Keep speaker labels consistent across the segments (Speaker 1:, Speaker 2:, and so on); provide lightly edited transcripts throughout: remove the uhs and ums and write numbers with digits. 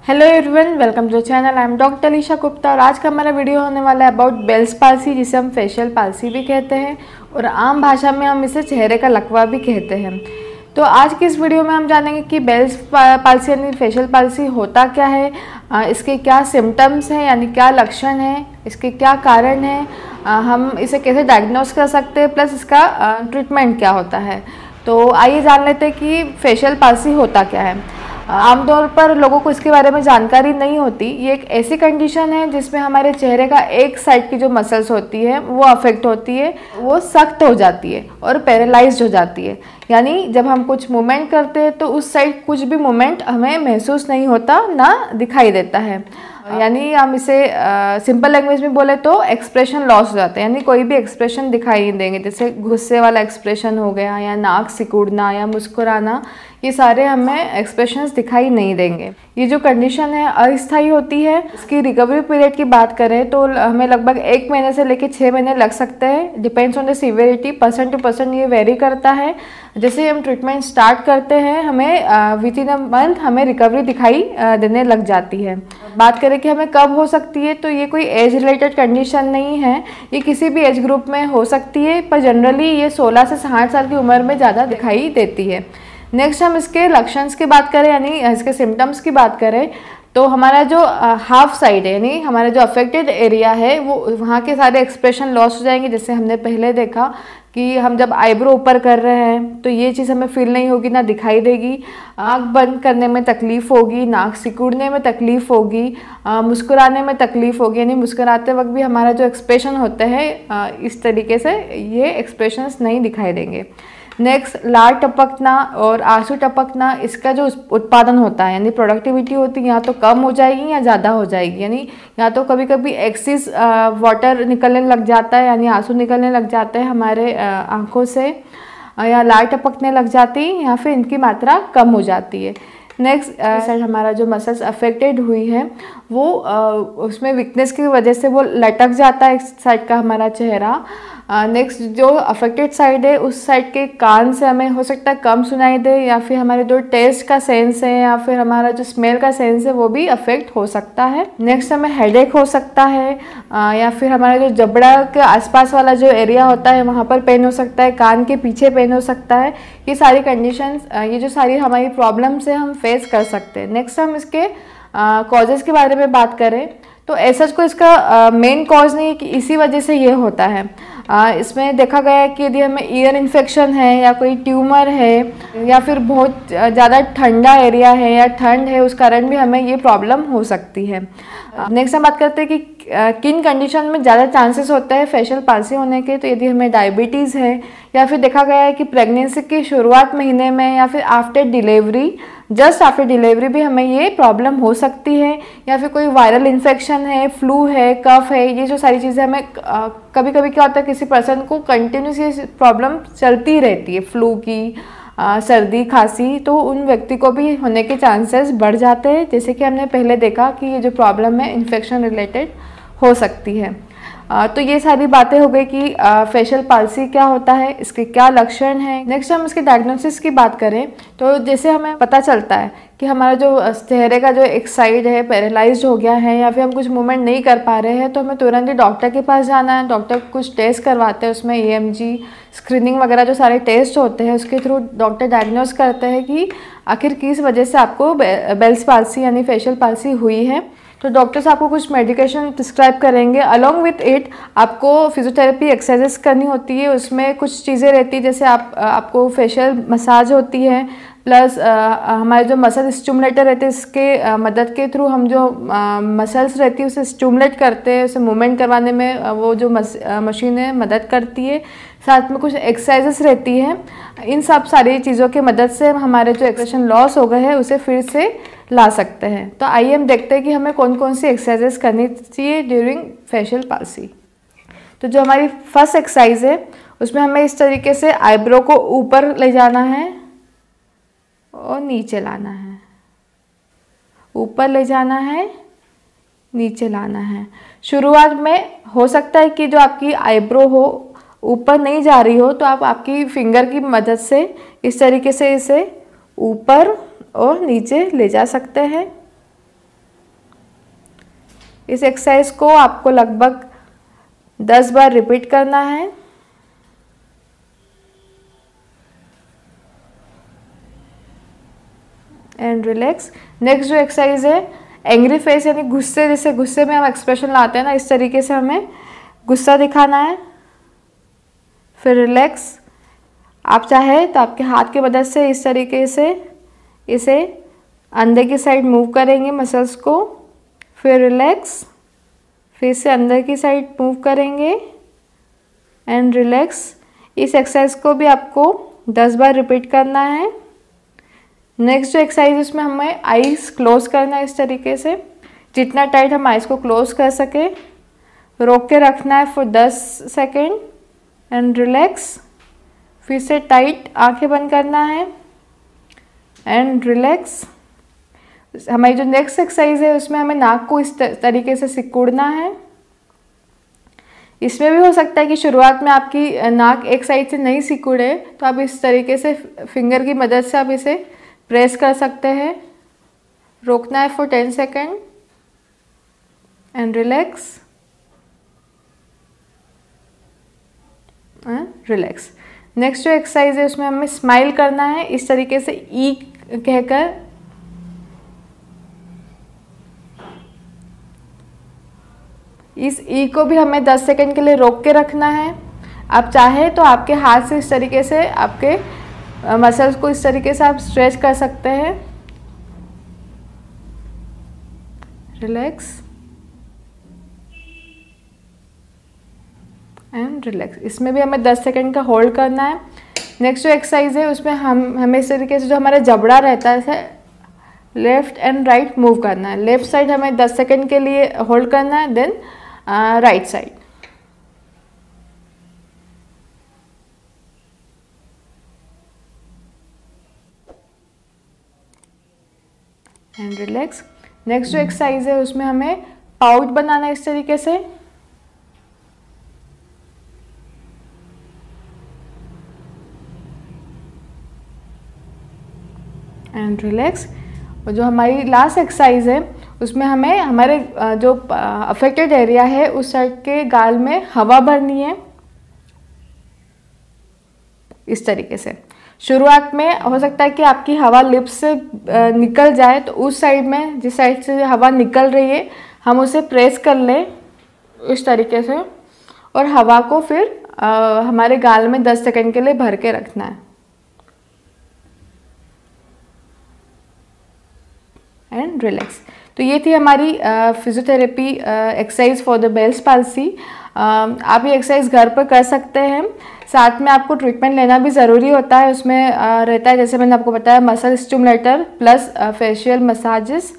Speaker 1: Hello everyone, welcome to channel. I am doctor Alisha Gupta और आज का हमारा वीडियो होने वाला है अबाउट बेल्स पाल्सी, जिसे हम फेशियल पाल्सी भी कहते हैं और आम भाषा में हम इसे चेहरे का लकवा भी कहते हैं। तो आज की इस वीडियो में हम जानेंगे कि बेल्स पाल्सी यानी फेशियल पाल्सी होता क्या है, इसके क्या सिम्टम्स हैं यानी क्या लक्षण हैं, इसके क्या कारण हैं, हम इसे कैसे डायग्नोस कर सकते हैं, प्लस इसका ट्रीटमेंट क्या होता है। तो आइए जान लेते हैं कि फेशियल पाल्सी होता क्या है। आमतौर पर लोगों को इसके बारे में जानकारी नहीं होती। ये एक ऐसी कंडीशन है जिसमें हमारे चेहरे का एक साइड की जो मसल्स होती है वो अफेक्ट होती है, वो सख्त हो जाती है और पैरालाइज्ड हो जाती है। यानी जब हम कुछ मूवमेंट करते हैं तो उस साइड कुछ भी मूवमेंट हमें महसूस नहीं होता, ना दिखाई देता है। यानी हम इसे सिंपल लैंग्वेज में बोले तो एक्सप्रेशन लॉस हो जाता है, यानी कोई भी एक्सप्रेशन दिखाई नहीं देंगे। जैसे गुस्से वाला एक्सप्रेशन हो गया या नाक सिकुड़ना या मुस्कुराना, ये सारे हमें एक्सप्रेशंस दिखाई नहीं देंगे। ये जो कंडीशन है अस्थायी होती है। इसकी रिकवरी पीरियड की बात करें तो हमें लगभग 1 महीने से लेकर 6 महीने लग सकते हैं। Depends on the severity, person to person ये वेरी करता है। जैसे हम ट्रीटमेंट स्टार्ट करते हैं हमें विद इन अ मंथ हमें रिकवरी दिखाई देने लग जाती है। बात करें कि हमें कब हो सकती है, तो ये कोई एज रिलेटेड कंडीशन नहीं है, ये किसी भी एज ग्रुप में हो सकती है, पर जनरली ये 16 से 60 साल की उम्र में ज़्यादा दिखाई देती है। नेक्स्ट हम इसके लक्षणों की बात करें यानी इसके सिम्टम्स की बात करें तो हमारा जो हाफ साइड है यानी हमारा जो अफेक्टेड एरिया है वो वहाँ के सारे एक्सप्रेशन लॉस हो जाएंगे। जैसे हमने पहले देखा कि हम जब आईब्रो ऊपर कर रहे हैं तो ये चीज़ हमें फील नहीं होगी, ना दिखाई देगी। आँख बंद करने में तकलीफ़ होगी, नाक सिकुड़ने में तकलीफ़ होगी, मुस्कुराने में तकलीफ़ होगी, यानी मुस्कुराते वक्त भी हमारा जो एक्सप्रेशन होता है इस तरीके से ये एक्सप्रेशंस नहीं दिखाई देंगे। नेक्स्ट, लार टपकना और आंसू टपकना, इसका जो उत्पादन होता है यानी प्रोडक्टिविटी होती है, या तो कम हो जाएगी या ज़्यादा हो जाएगी। यानी या तो कभी कभी एक्सिस वाटर निकलने लग जाता है यानी आंसू निकलने लग जाते हैं हमारे आँखों से, या लार टपकने लग जाती है, या फिर इनकी मात्रा कम हो जाती है। नेक्स्ट, हमारा जो मसल्स अफेक्टेड हुई है वो उसमें वीकनेस की वजह से वो लटक जाता है इस साइड का हमारा चेहरा। नेक्स्ट, जो अफेक्टेड साइड है उस साइड के कान से हमें हो सकता है कम सुनाई दे, या फिर हमारे जो टेस्ट का सेंस है या फिर हमारा जो स्मेल का सेंस है वो भी अफेक्ट हो सकता है। नेक्स्ट, हमें हेडेक हो सकता है, या फिर हमारा जो जबड़ा के आसपास वाला जो एरिया होता है वहाँ पर पेन हो सकता है, कान के पीछे पेन हो सकता है। ये सारी कंडीशंस, ये जो सारी हमारी प्रॉब्लम्स है हम फेस कर सकते हैं। नेक्स्ट, हम इसके कॉजेज़ के बारे में बात करें तो ऐसा कोई इसका मेन कॉज नहीं है कि इसी वजह से ये होता है। इसमें देखा गया है कि यदि हमें ईयर इन्फेक्शन है या कोई ट्यूमर है या फिर बहुत ज़्यादा ठंडा एरिया है या ठंड है, उस कारण भी हमें ये प्रॉब्लम हो सकती है। नेक्स्ट हम बात करते हैं कि किन कंडीशन में ज़्यादा चांसेस होता है फेशियल पाल्सी होने के। तो यदि हमें डायबिटीज़ है या फिर देखा गया है कि प्रेगनेंसी के शुरुआत महीने में या फिर after delivery, just after delivery भी हमें ये प्रॉब्लम हो सकती है, या फिर कोई वायरल इन्फेक्शन है, फ्लू है, कफ है, ये जो सारी चीज़ें हमें कभी कभी क्या होता है किसी पर्सन को कंटिन्यूस ये प्रॉब्लम चलती रहती है, फ्लू की, सर्दी खांसी, तो उन व्यक्ति को भी होने के चांसेस बढ़ जाते हैं। जैसे कि हमने पहले देखा कि ये जो प्रॉब्लम है इन्फेक्शन रिलेटेड हो सकती है। तो ये सारी बातें हो गई कि फेशियल पाल्सी क्या होता है, इसके क्या लक्षण हैं। नेक्स्ट हम इसके डायग्नोसिस की बात करें तो जैसे हमें पता चलता है कि हमारा जो चेहरे का जो एक साइड है पैरालाइज्ड हो गया है या फिर हम कुछ मूवमेंट नहीं कर पा रहे हैं, तो हमें तुरंत ही डॉक्टर के पास जाना है। डॉक्टर कुछ टेस्ट करवाते हैं, उसमें EMG स्क्रीनिंग वगैरह जो सारे टेस्ट होते हैं उसके थ्रू डॉक्टर डायग्नोस करते हैं कि आखिर किस वजह से आपको बेल्स पाल्सी यानी फेशियल पाल्सी हुई है। तो डॉक्टर्स आपको कुछ मेडिकेशन प्रिस्क्राइब करेंगे। अलॉन्ग विथ इट आपको फिजियोथेरेपी एक्सरसाइजेस करनी होती है, उसमें कुछ चीज़ें रहती है जैसे आपको फेशियल मसाज होती है, प्लस हमारे जो मसल स्टिमुलेटर रहते हैं इसके मदद के थ्रू हम जो मसल्स रहती है उसे स्टिमुलेट करते हैं, उसे मूवमेंट करवाने में वो जो मशीन है मदद करती है। साथ में कुछ एक्सरसाइजेस रहती हैं। इन सब सारी चीज़ों की मदद से हमारे जो एक्सप्रेशन लॉस हो गए हैं उसे फिर से ला सकते हैं। तो आइए हम देखते हैं कि हमें कौन कौन सी एक्सरसाइजेस करनी चाहिए ड्यूरिंग फेशियल पाल्सी। तो जो हमारी फर्स्ट एक्सरसाइज है उसमें हमें इस तरीके से आईब्रो को ऊपर ले जाना है और नीचे लाना है, ऊपर ले जाना है, नीचे लाना है। शुरुआत में हो सकता है कि जो आपकी आईब्रो हो ऊपर नहीं जा रही हो तो आप आपकी फिंगर की मदद से इस तरीके से इसे ऊपर और नीचे ले जा सकते हैं। इस एक्सरसाइज को आपको लगभग 10 बार रिपीट करना है। And relax. नेक्स्ट जो एक्सरसाइज है एंग्री फेस, यानी गुस्से, जैसे गुस्से में हम एक्सप्रेशन लाते हैं ना, इस तरीके से हमें गुस्सा दिखाना है। फिर रिलैक्स। आप चाहे तो आपके हाथ की मदद से इस तरीके से इसे अंदर की साइड मूव करेंगे मसल्स को। फिर रिलैक्स। फिर से अंदर की साइड मूव करेंगे एंड रिलैक्स। इस एक्सरसाइज को भी आपको 10 बार रिपीट करना है। नेक्स्ट जो एक्सरसाइज उसमें हमें आईज क्लोज करना है इस तरीके से, जितना टाइट हम आईज को क्लोज कर सके। रोक के रखना है फॉर 10 सेकेंड एंड रिलैक्स। फिर से टाइट आंखें बंद करना है एंड रिलैक्स। हमारी जो नेक्स्ट एक्सरसाइज है उसमें हमें नाक को इस तरीके से सिकुड़ना है। इसमें भी हो सकता है कि शुरुआत में आपकी नाक एक साइड से नहीं सिकुड़े, तो आप इस तरीके से फिंगर की मदद से आप इसे प्रेस कर सकते हैं। रोकना है for 10 second and relax relax. Next जो एक्सरसाइज है उसमें हमें स्माइल करना है इस तरीके से ई कहकर। इस ई को भी हमें 10 सेकेंड के लिए रोक के रखना है। आप चाहे तो आपके हाथ से इस तरीके से आपके मसल्स को इस तरीके से आप स्ट्रेच कर सकते हैं। Relax and relax. इसमें भी हमें 10 सेकेंड का होल्ड करना है। नेक्स्ट जो एक्सरसाइज है उसमें हमें इस तरीके से जो हमारा जबड़ा रहता है लेफ्ट एंड राइट मूव करना है। लेफ्ट साइड हमें 10 सेकेंड के लिए होल्ड करना है, then right side. And relax. Next जो एक्सरसाइज है उसमें हमें पाउच बनाना है इस तरीके से। And relax. और जो हमारी लास्ट एक्सरसाइज है उसमें हमें हमारे जो अफेक्टेड एरिया है उस साइड के गाल में हवा भरनी है इस तरीके से। शुरुआत में हो सकता है कि आपकी हवा लिप्स से निकल जाए, तो उस साइड में जिस साइड से हवा निकल रही है हम उसे प्रेस कर लें इस तरीके से, और हवा को फिर हमारे गाल में 10 सेकेंड के लिए भर के रखना है। And relax. तो ये थी हमारी physiotherapy exercise for the Bell's palsy. आप ये एक्सरसाइज घर पर कर सकते हैं। साथ में आपको ट्रीटमेंट लेना भी ज़रूरी होता है। उसमें रहता है, जैसे मैंने आपको बताया, muscle stimulator plus facial massages.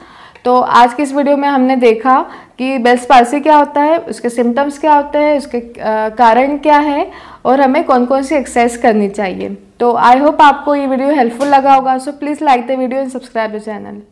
Speaker 1: तो आज की इस वीडियो में हमने देखा कि बेल्स पाल्सी क्या होता है, उसके सिम्टम्स क्या होते हैं, उसके कारण क्या है और हमें कौन कौन सी एक्सरसाइज करनी चाहिए। तो आई होप आपको ये वीडियो हेल्पफुल लगा होगा। So please like the video and subscribe the channel.